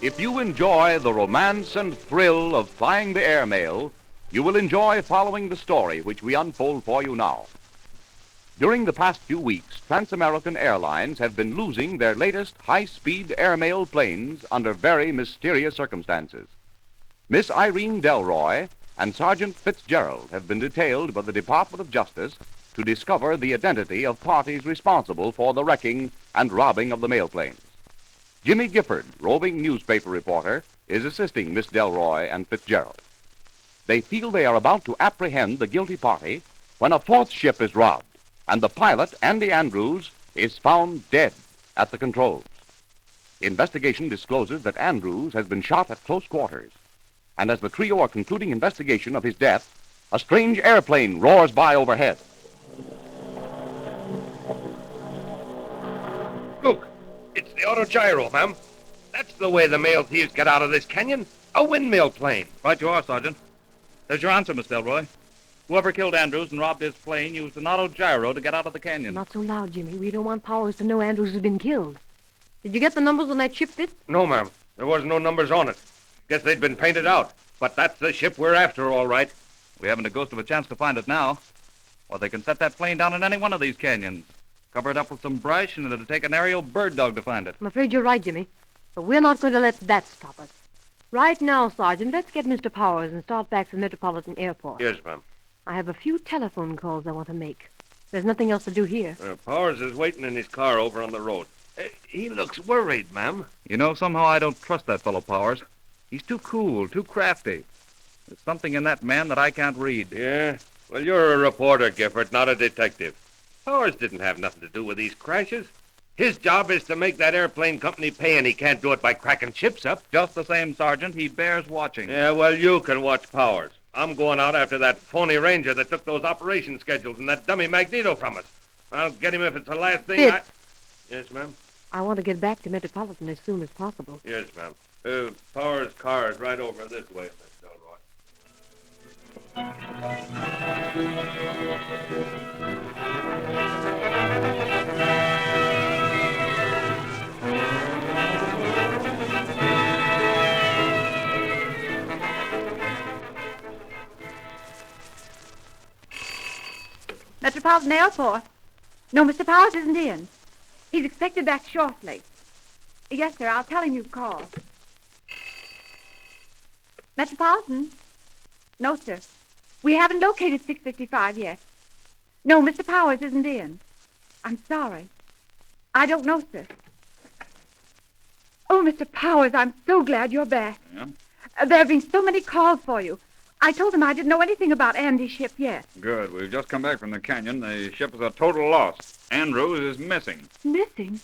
If you enjoy the romance and thrill of flying the airmail, you will enjoy following the story which we unfold for you now. During the past few weeks, Trans-American Airlines have been losing their latest high-speed airmail planes under very mysterious circumstances. Miss Irene Delroy and Sergeant Fitzgerald have been detailed by the Department of Justice to discover the identity of parties responsible for the wrecking and robbing of the mail planes. Jimmy Gifford, roving newspaper reporter, is assisting Miss Delroy and Fitzgerald. They feel they are about to apprehend the guilty party when a fourth ship is robbed, and the pilot, Andy Andrews, is found dead at the controls. Investigation discloses that Andrews has been shot at close quarters, and as the trio are concluding investigation of his death, a strange airplane roars by overhead. Look, it's the autogyro, ma'am. That's the way the mail thieves get out of this canyon. A windmill plane. Right you are, Sergeant. There's your answer, Miss Delroy. Whoever killed Andrews and robbed his plane used an autogyro to get out of the canyon. Not so loud, Jimmy. We don't want Powers to know Andrews has been killed. Did you get the numbers on that ship, Fitz? No, ma'am. There was no numbers on it. Guess they'd been painted out. But that's the ship we're after, all right. We haven't a ghost of a chance to find it now. Or they can set that plane down in any one of these canyons. Cover it up with some brush, and it'll take an aerial bird dog to find it. I'm afraid you're right, Jimmy. But we're not going to let that stop us. Right now, Sergeant, let's get Mr. Powers and start back to Metropolitan Airport. Yes, ma'am. I have a few telephone calls I want to make. There's nothing else to do here. Powers is waiting in his car over on the road. He looks worried, ma'am. You know, somehow I don't trust that fellow Powers. He's too cool, too crafty. There's something in that man that I can't read. Yeah? Well, you're a reporter, Gifford, not a detective. Powers didn't have nothing to do with these crashes. His job is to make that airplane company pay, and he can't do it by cracking ships up. Just the same, Sergeant, he bears watching. Yeah, well, you can watch Powers. I'm going out after that phony ranger that took those operation schedules and that dummy Magneto from us. I'll get him if it's the last thing Fitz. Yes, ma'am? I want to get back to Metropolitan as soon as possible. Yes, ma'am. Powers' car is right over this way, Miss Delroy. Metropolitan Airport. No, Mr. Powers isn't in. He's expected back shortly. Yes, sir, I'll tell him you've called. Metropolitan? No, sir. We haven't located 655 yet. No, Mr. Powers isn't in. I'm sorry. I don't know, sir. Oh, Mr. Powers, I'm so glad you're back. Yeah? There have been so many calls for you. I told them I didn't know anything about Andy's ship yet. Good. We've just come back from the canyon. The ship is a total loss. Andrews is missing. Missing?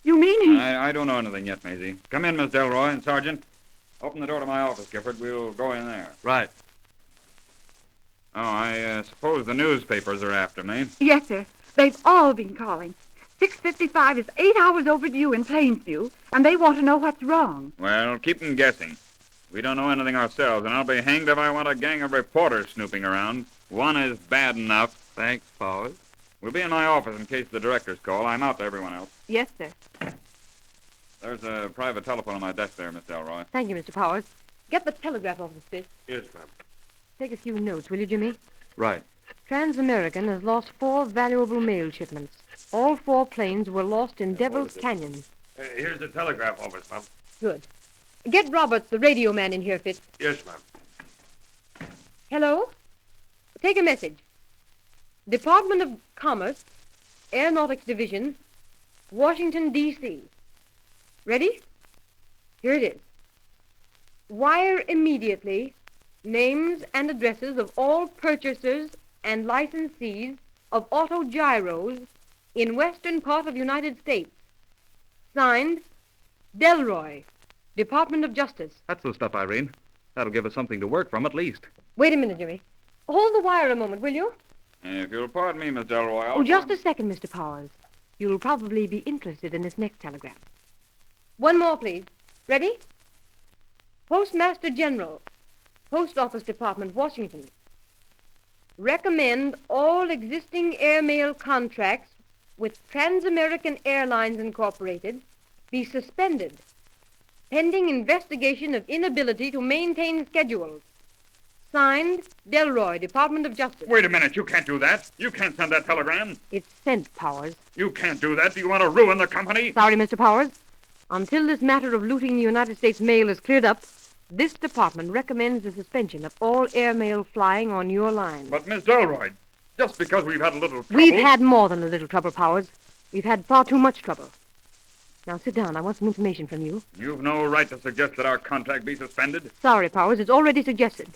You mean he... I don't know anything yet, Maisie. Come in, Miss Delroy and Sergeant. Open the door to my office, Gifford. We'll go in there. Right. Oh, I suppose the newspapers are after me. Yes, sir. They've all been calling. 655 is 8 hours overdue in Plainsview, and they want to know what's wrong. Well, keep them guessing. We don't know anything ourselves, and I'll be hanged if I want a gang of reporters snooping around. One is bad enough. Thanks, Powers. We'll be in my office in case the directors call. I'm out to everyone else. Yes, sir. There's a private telephone on my desk there, Miss Delroy. Thank you, Mr. Powers. Get the telegraph office, Fitz. Yes, ma'am. Take a few notes, will you, Jimmy? Right. Trans-American has lost 4 valuable mail shipments. All 4 planes were lost in Devil's Canyon. Here's the telegraph office, ma'am. Good. Get Roberts, the radio man, in here, Fitz. Yes, ma'am. Hello? Take a message. Department of Commerce, Aeronautics Division, Washington, D.C. Ready? Here it is. Wire immediately names and addresses of all purchasers and licensees of autogyros in western part of United States. Signed, Delroy, Department of Justice. That's the stuff, Irene. That'll give us something to work from at least. Wait a minute, Jimmy. Hold the wire a moment, will you? If you'll pardon me, Miss Delroy, I'll... Oh, just a second, Mr. Powers. You'll probably be interested in this next telegram. One more, please. Ready? Postmaster General, Post Office Department, Washington. Recommend all existing airmail contracts with Trans-American Airlines Incorporated be suspended Pending investigation of inability to maintain schedules. Signed, Delroy, Department of Justice. Wait a minute. You can't do that. You can't send that telegram. It's sent, Powers. You can't do that. Do you want to ruin the company? Sorry, Mr. Powers. Until this matter of looting the United States mail is cleared up, this department recommends the suspension of all airmail flying on your line. But, Miss Delroy, just because we've had a little trouble... We've had more than a little trouble, Powers. We've had far too much trouble. Now sit down. I want some information from you. You've no right to suggest that our contract be suspended. Sorry, Powers. It's already suggested.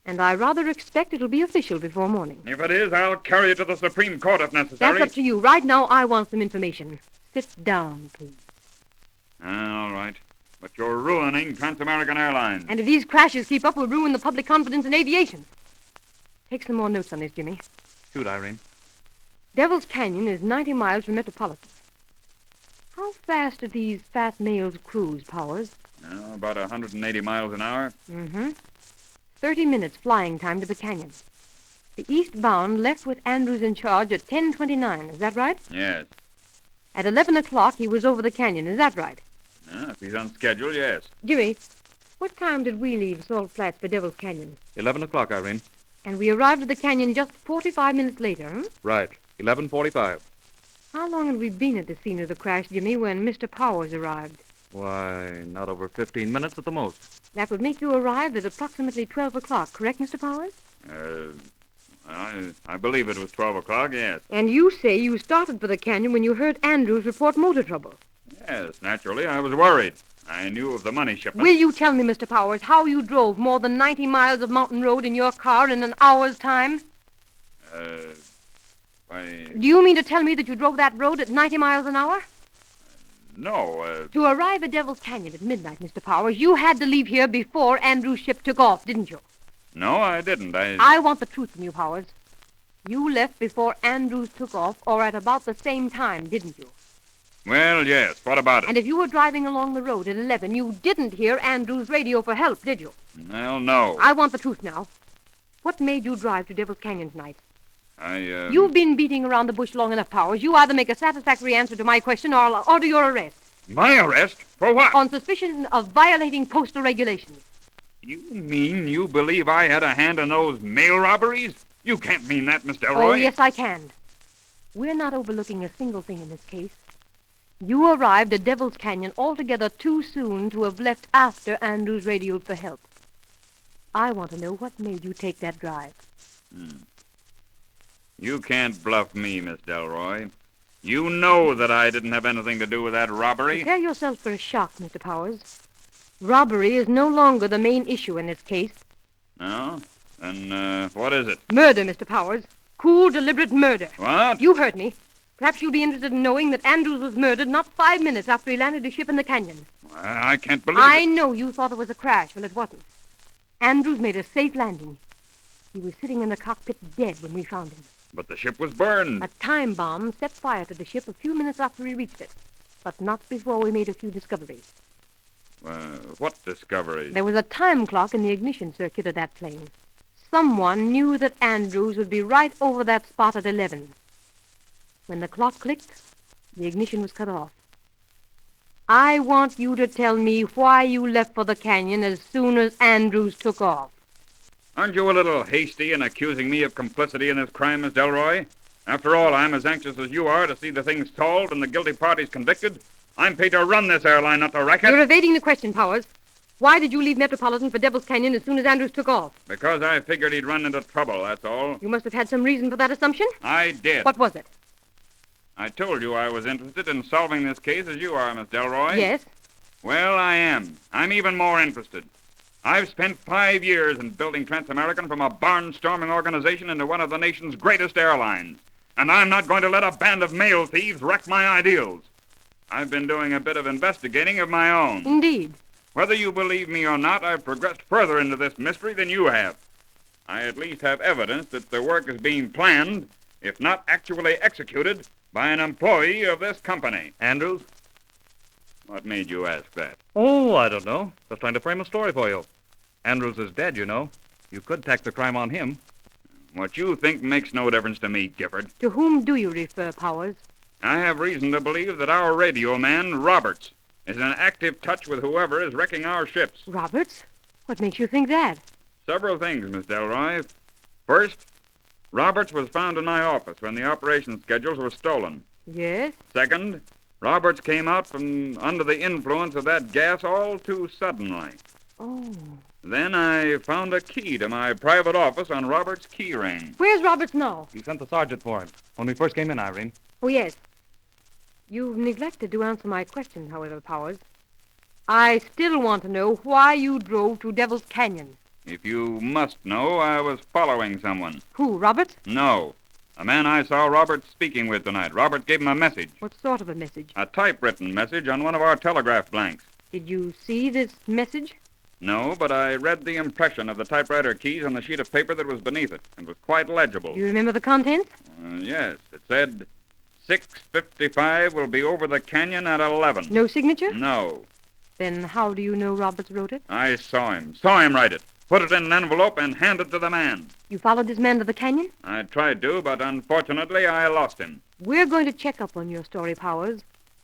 And I rather expect it'll be official before morning. If it is, I'll carry it to the Supreme Court if necessary. That's up to you. Right now, I want some information. Sit down, please. All right. But you're ruining Trans-American Airlines. And if these crashes keep up, we'll ruin the public confidence in aviation. Take some more notes on this, Jimmy. Shoot, Irene. Devil's Canyon is 90 miles from Metropolitan. How fast do these fat mails cruise, Powers? About 180 miles an hour. Mm-hmm. 30 minutes flying time to the canyon. The eastbound left with Andrews in charge at 10:29. Is that right? Yes. At 11 o'clock, he was over the canyon. Is that right? If he's on schedule, yes. Jimmy, what time did we leave Salt Flats for Devil's Canyon? 11 o'clock, Irene. And we arrived at the canyon just 45 minutes later, huh? Right. 11:45. How long had we been at the scene of the crash, Jimmy, when Mr. Powers arrived? Why, not over 15 minutes at the most. That would make you arrive at approximately 12 o'clock, correct, Mr. Powers? I believe it was 12 o'clock, yes. And you say you started for the canyon when you heard Andrews report motor trouble. Yes, naturally, I was worried. I knew of the money shipment. Will you tell me, Mr. Powers, how you drove more than 90 miles of mountain road in your car in an hour's time? Do you mean to tell me that you drove that road at 90 miles an hour? No, To arrive at Devil's Canyon at midnight, Mr. Powers, you had to leave here before Andrews' ship took off, didn't you? No, I didn't. I want the truth from you, Powers. You left before Andrews took off, or at about the same time, didn't you? Well, yes. What about it? And if you were driving along the road at 11, you didn't hear Andrews' radio for help, did you? Well, no. I want the truth now. What made you drive to Devil's Canyon tonight? You've You've been beating around the bush long enough, Powers. You either make a satisfactory answer to my question or I'll order your arrest. My arrest? For what? On suspicion of violating postal regulations. You mean you believe I had a hand in those mail robberies? You can't mean that, Miss Delroy. Oh, yes, I can. We're not overlooking a single thing in this case. You arrived at Devil's Canyon altogether too soon to have left after Andrews radioed for help. I want to know what made you take that drive. You can't bluff me, Miss Delroy. You know that I didn't have anything to do with that robbery. Prepare yourself for a shock, Mr. Powers. Robbery is no longer the main issue in this case. No? Then, what is it? Murder, Mr. Powers. Cool, deliberate murder. What? You heard me. Perhaps you'll be interested in knowing that Andrews was murdered not 5 minutes after he landed his ship in the canyon. I can't believe I it. know you thought it was a crash, but it wasn't. Andrews made a safe landing. He was sitting in the cockpit dead when we found him. But the ship was burned. A time bomb set fire to the ship a few minutes after we reached it, but not before we made a few discoveries. What discoveries? There was a time clock in the ignition circuit of that plane. Someone knew that Andrews would be right over that spot at 11. When the clock clicked, the ignition was cut off. I want you to tell me why you left for the canyon as soon as Andrews took off. Aren't you a little hasty in accusing me of complicity in this crime, Miss Delroy? After all, I'm as anxious as you are to see the thing solved and the guilty parties convicted. I'm paid to run this airline, not to wreck it. You're evading the question, Powers. Why did you leave Metropolitan for Devil's Canyon as soon as Andrews took off? Because I figured he'd run into trouble, that's all. You must have had some reason for that assumption. I did. What was it? I told you I was interested in solving this case as you are, Miss Delroy. Yes. Well, I am. I'm even more interested. I've spent 5 years in building Trans-American from a barnstorming organization into one of the nation's greatest airlines. And I'm not going to let a band of mail thieves wreck my ideals. I've been doing a bit of investigating of my own. Indeed. Whether you believe me or not, I've progressed further into this mystery than you have. I at least have evidence that the work is being planned, if not actually executed, by an employee of this company. Andrews? What made you ask that? Oh, I don't know. Just trying to frame a story for you. Andrews is dead, you know. You could tack the crime on him. What you think makes no difference to me, Gifford. To whom do you refer, Powers? I have reason to believe that our radio man, Roberts, is in active touch with whoever is wrecking our ships. Roberts? What makes you think that? Several things, Miss Delroy. First, Roberts was found in my office when the operation schedules were stolen. Yes? Second, Roberts came out from under the influence of that gas all too suddenly. Oh. Then I found a key to my private office on Roberts' key ring. Where's Roberts now? You sent the sergeant for him when we first came in, Irene. Oh, yes. You've neglected to answer my question, however, Powers. I still want to know why you drove to Devil's Canyon. If you must know, I was following someone. Who, Roberts? No. A man I saw Roberts speaking with tonight. Roberts gave him a message. What sort of a message? A typewritten message on one of our telegraph blanks. Did you see this message? No, but I read the impression of the typewriter keys on the sheet of paper that was beneath it. It was quite legible. Do you remember the contents? Yes. It said, 6:55 will be over the canyon at 11. No signature? No. Then how do you know Roberts wrote it? I saw him. Saw him write it. Put it in an envelope and hand it to the man. You followed this man to the canyon? I tried to, but unfortunately I lost him. We're going to check up on your story, Powers.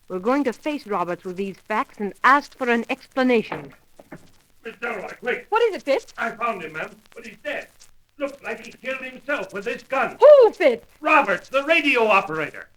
We're going to face Roberts with these facts and ask for an explanation. Miss Delroy, quick. What is it, Fitz? I found him, ma'am, but he's dead. Looked like he killed himself with this gun. Who, Fitz? Roberts, the radio operator.